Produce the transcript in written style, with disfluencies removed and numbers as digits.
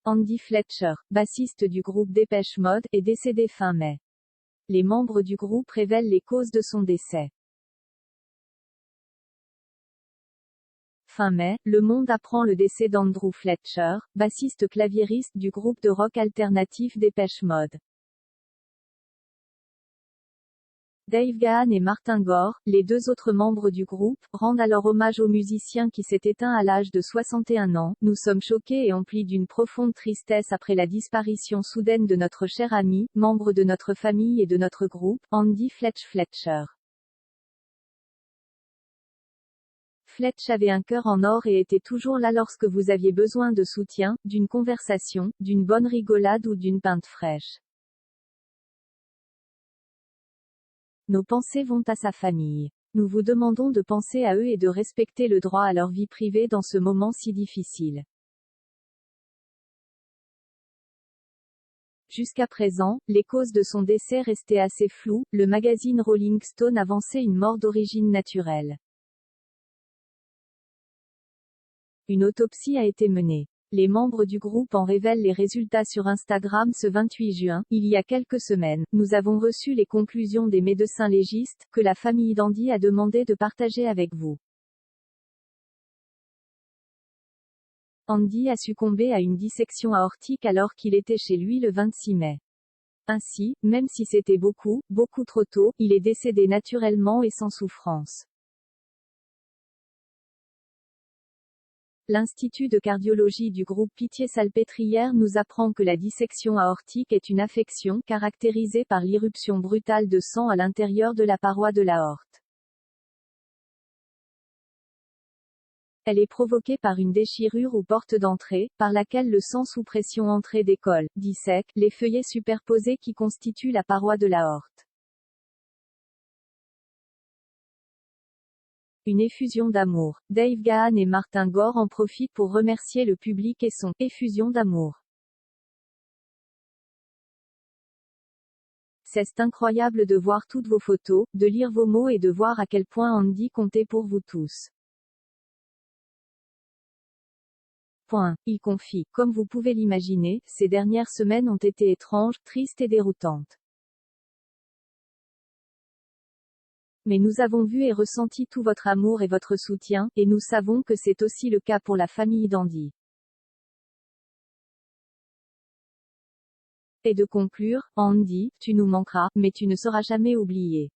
Andy Fletcher, bassiste du groupe Depeche Mode, est décédé fin mai. Les membres du groupe révèlent les causes de son décès. Fin mai, Le Monde apprend le décès d'Andrew Fletcher, bassiste claviériste du groupe de rock alternatif Depeche Mode. Dave Gahan et Martin Gore, les deux autres membres du groupe, rendent alors hommage au musicien qui s'est éteint à l'âge de 61 ans. Nous sommes choqués et emplis d'une profonde tristesse après la disparition soudaine de notre cher ami, membre de notre famille et de notre groupe, Andy Fletcher. Fletch avait un cœur en or et était toujours là lorsque vous aviez besoin de soutien, d'une conversation, d'une bonne rigolade ou d'une pinte fraîche. Nos pensées vont à sa famille. Nous vous demandons de penser à eux et de respecter le droit à leur vie privée dans ce moment si difficile. Jusqu'à présent, les causes de son décès restaient assez floues. Le magazine Rolling Stone avançait une mort d'origine naturelle. Une autopsie a été menée. Les membres du groupe en révèlent les résultats sur Instagram ce 28 juin. Il y a quelques semaines, nous avons reçu les conclusions des médecins légistes, que la famille d'Andy a demandé de partager avec vous. Andy a succombé à une dissection aortique alors qu'il était chez lui le 26 mai. Ainsi, même si c'était beaucoup trop tôt, il est décédé naturellement et sans souffrance. L'Institut de cardiologie du groupe Pitié-Salpêtrière nous apprend que la dissection aortique est une affection caractérisée par l'irruption brutale de sang à l'intérieur de la paroi de l'aorte. Elle est provoquée par une déchirure ou porte d'entrée, par laquelle le sang sous pression entrée décolle, dissèque, les feuillets superposés qui constituent la paroi de l'aorte. Une effusion d'amour. Dave Gahan et Martin Gore en profitent pour remercier le public et son « effusion d'amour ». C'est incroyable de voir toutes vos photos, de lire vos mots et de voir à quel point Andy comptait pour vous tous. Il confie, comme vous pouvez l'imaginer, ces dernières semaines ont été étranges, tristes et déroutantes. Mais nous avons vu et ressenti tout votre amour et votre soutien, et nous savons que c'est aussi le cas pour la famille d'Andy. Et de conclure, Andy, tu nous manqueras, mais tu ne seras jamais oublié.